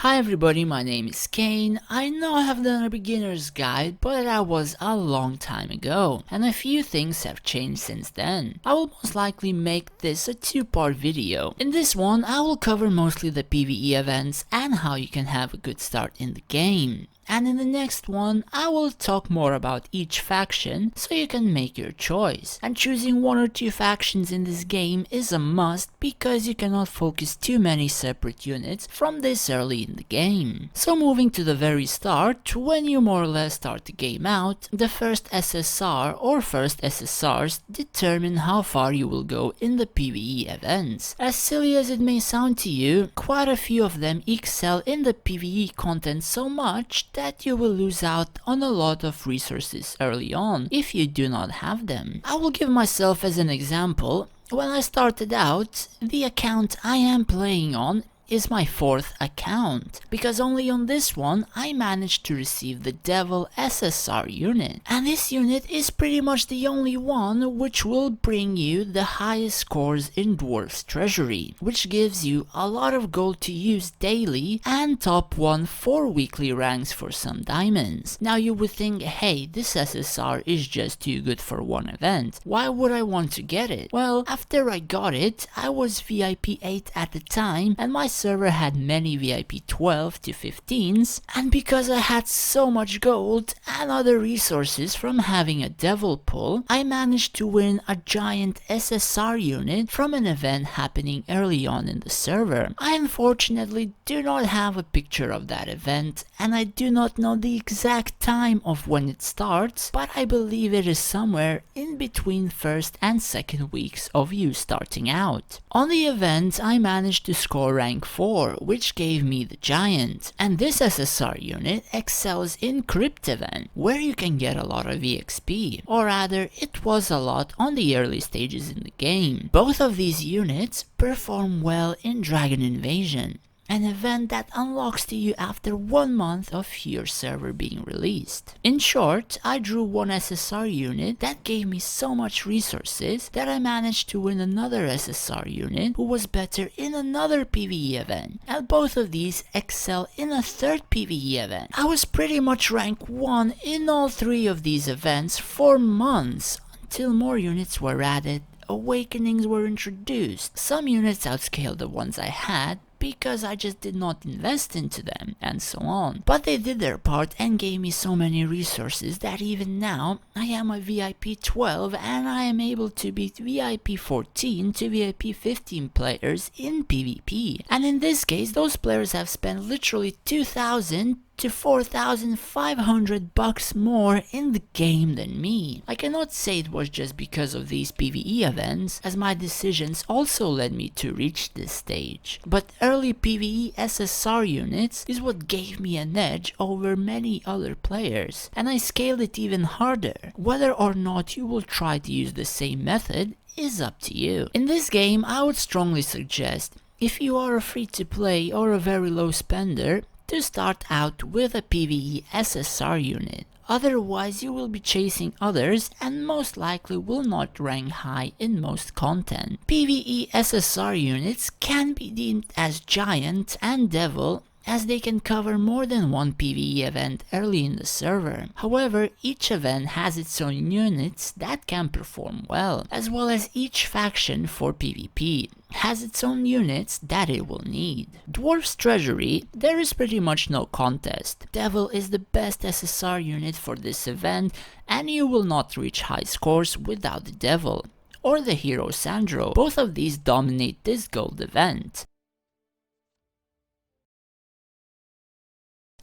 Hi everybody, my name is Kane. I know I have done a beginner's guide, but that was a long time ago, and a few things have changed since then. I will most likely make this a two-part video. In this one, I will cover mostly the PvE events and how you can have a good start in the game. And in the next one, I will talk more about each faction so you can make your choice. And choosing one or two factions in this game is a must because you cannot focus too many separate units from this early in the game. So moving to the very start, when you more or less start the game out, the first SSR or first SSRs determine how far you will go in the PvE events. As silly as it may sound to you, quite a few of them excel in the PvE content so much that you will lose out on a lot of resources early on if you do not have them. I will give myself as an example. When I started out, the account I am playing on is my fourth account, because only on this one I managed to receive the Devil SSR unit, and this unit is pretty much the only one which will bring you the highest scores in Dwarf's Treasury, which gives you a lot of gold to use daily and top 1 for weekly ranks for some diamonds. Now you would think, hey, this SSR is just too good for one event, why would I want to get it? Well, after I got it, I was VIP 8 at the time, and my server had many VIP 12 to 15s, and because I had so much gold and other resources from having a devil pull, I managed to win a giant SSR unit from an event happening early on in the server. I unfortunately do not have a picture of that event, and I do not know the exact time of when it starts, but I believe it is somewhere in between first and second weeks of you starting out. On the event, I managed to score rank 4, which gave me the giant, and this SSR unit excels in Crypt event, where you can get a lot of EXP, or rather it was a lot on the early stages in the game. Both of these units perform well in Dragon Invasion, an event that unlocks to you after 1 month of your server being released. In short, I drew one SSR unit that gave me so much resources that I managed to win another SSR unit who was better in another PvE event, and both of these excel in a third PvE event. I was pretty much rank 1 in all 3 of these events for months, until more units were added, awakenings were introduced. Some units outscaled the ones I had, because I just did not invest into them, and so on. But they did their part and gave me so many resources that even now I am a VIP 12 and I am able to beat VIP 14 to VIP 15 players in PvP. And in this case, those players have spent literally 2,000 to 4,500 bucks more in the game than me. I cannot say it was just because of these PvE events, as my decisions also led me to reach this stage. But early PvE SSR units is what gave me an edge over many other players, and I scaled it even harder. Whether or not you will try to use the same method is up to you. In this game, I would strongly suggest, if you are a free to play or a very low spender, to start out with a PvE SSR unit. Otherwise you will be chasing others and most likely will not rank high in most content. PvE SSR units can be deemed as giant and devil, as they can cover more than one PvE event early in the server. However, each event has its own units that can perform well as each faction for PvP has its own units that it will need. Dwarf's Treasury, there is pretty much no contest. Devil is the best SSR unit for this event, and you will not reach high scores without the Devil, or the hero Sandro. Both of these dominate this gold event.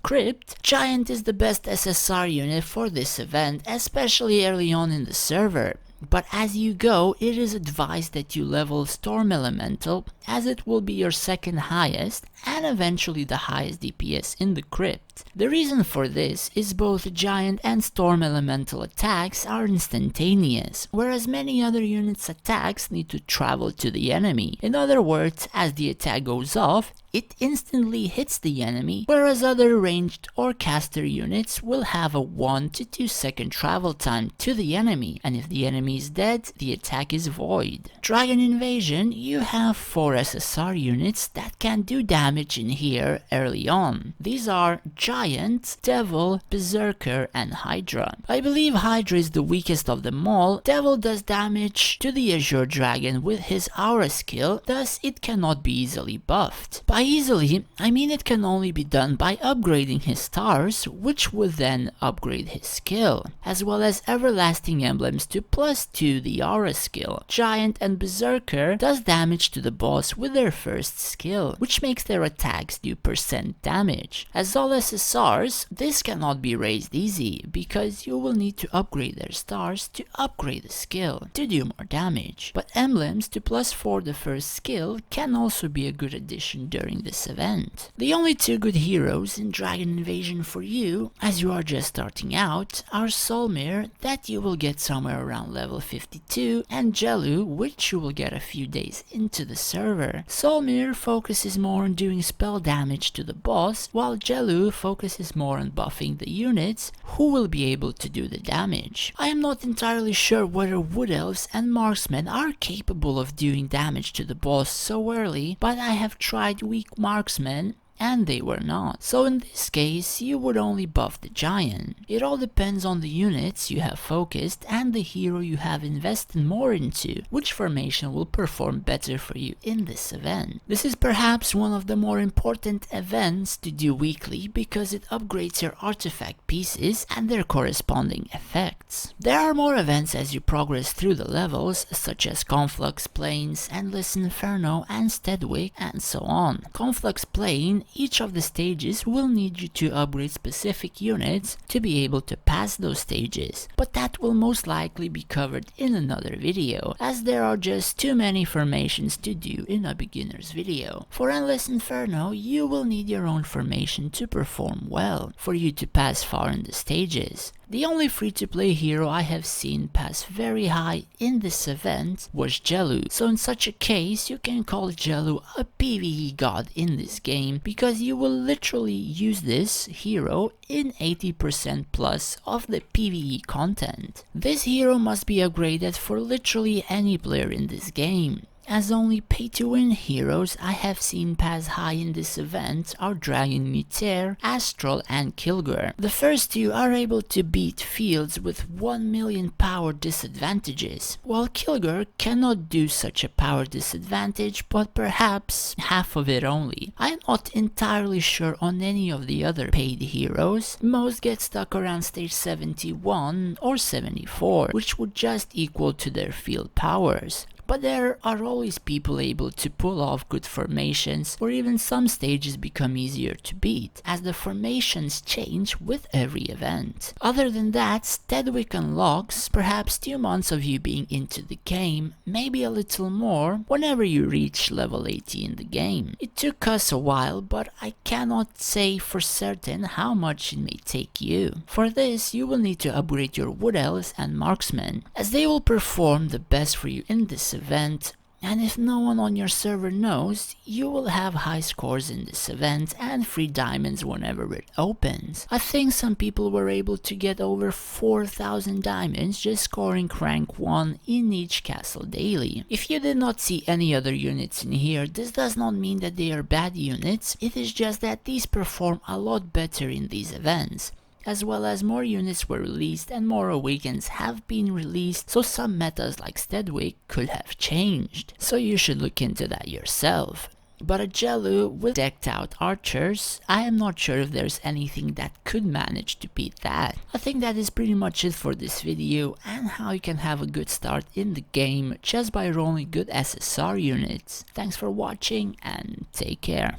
Crypt, Giant is the best SSR unit for this event, especially early on in the server. But as you go, it is advised that you level Storm Elemental, as it will be your second highest and eventually the highest DPS in the Crypt. The reason for this is both Giant and Storm Elemental attacks are instantaneous, whereas many other units' attacks need to travel to the enemy. In other words, as the attack goes off, it instantly hits the enemy, whereas other ranged or caster units will have a 1 to 2 second travel time to the enemy, and if the enemy is dead, the attack is void. Dragon Invasion, you have 4 SSR units that can do damage in here early on. These are Giant, Devil, Berserker, and Hydra. I believe Hydra is the weakest of them all. Devil does damage to the Azure Dragon with his Aura skill, thus it cannot be easily buffed. By easily, I mean it can only be done by upgrading his stars, which would then upgrade his skill, as well as everlasting emblems to +2 the Aura skill. Giant and Berserker does damage to the boss with their first skill, which makes their attacks do % damage. As all SSRs, this cannot be raised easy, because you will need to upgrade their stars to upgrade the skill to do more damage. But emblems to +4 the first skill can also be a good addition during this event. The only 2 good heroes in Dragon Invasion for you, as you are just starting out, are Solmir, that you will get somewhere around level 52, and Jellu, which you will get a few days into the server. Solmir focuses more on doing spell damage to the boss, while Jellu focuses more on buffing the units who will be able to do the damage. I am not entirely sure whether Wood Elves and Marksmen are capable of doing damage to the boss so early, but I have tried weak Marksmen and they were not. So in this case, you would only buff the Giant. It all depends on the units you have focused and the hero you have invested more into, which formation will perform better for you in this event. This is perhaps one of the more important events to do weekly because it upgrades your artifact pieces and their corresponding effects. There are more events as you progress through the levels, such as Conflux Plains, Endless Inferno, and Steadwick, and so on. Conflux Plain, each of the stages will need you to upgrade specific units to be able to pass those stages, but that will most likely be covered in another video, as there are just too many formations to do in a beginner's video. For Endless Inferno, you will need your own formation to perform well, for you to pass far in the stages. The only free-to-play hero I have seen pass very high in this event was Jellu, so in such a case you can call Jellu a PvE god in this game, because you will literally use this hero in 80% plus of the PvE content. This hero must be upgraded for literally any player in this game, as only pay-to-win heroes I have seen pass high in this event are Dragon Meteor, Astral, and Kilgore. The first two are able to beat fields with 1 million power disadvantages, while Kilgore cannot do such a power disadvantage, but perhaps half of it only. I am not entirely sure on any of the other paid heroes. Most get stuck around stage 71 or 74, which would just equal to their field powers. But there are always people able to pull off good formations, or even some stages become easier to beat, as the formations change with every event. Other than that, Steadwick unlocks perhaps 2 months of you being into the game, maybe a little more, whenever you reach level 80 in the game. It took us a while, but I cannot say for certain how much it may take you. For this, you will need to upgrade your Wood Elves and Marksmen, as they will perform the best for you in this event, and if no one on your server knows, you will have high scores in this event and free diamonds whenever it opens. I think some people were able to get over 4,000 diamonds just scoring rank 1 in each castle daily. If you did not see any other units in here, this does not mean that they are bad units, it is just that these perform a lot better in these events, as well as more units were released and more awakens have been released, so some metas like Steadwick could have changed. So you should look into that yourself. But a Jellu with decked out archers, I am not sure if there's anything that could manage to beat that. I think that is pretty much it for this video and how you can have a good start in the game just by rolling good SSR units. Thanks for watching and take care.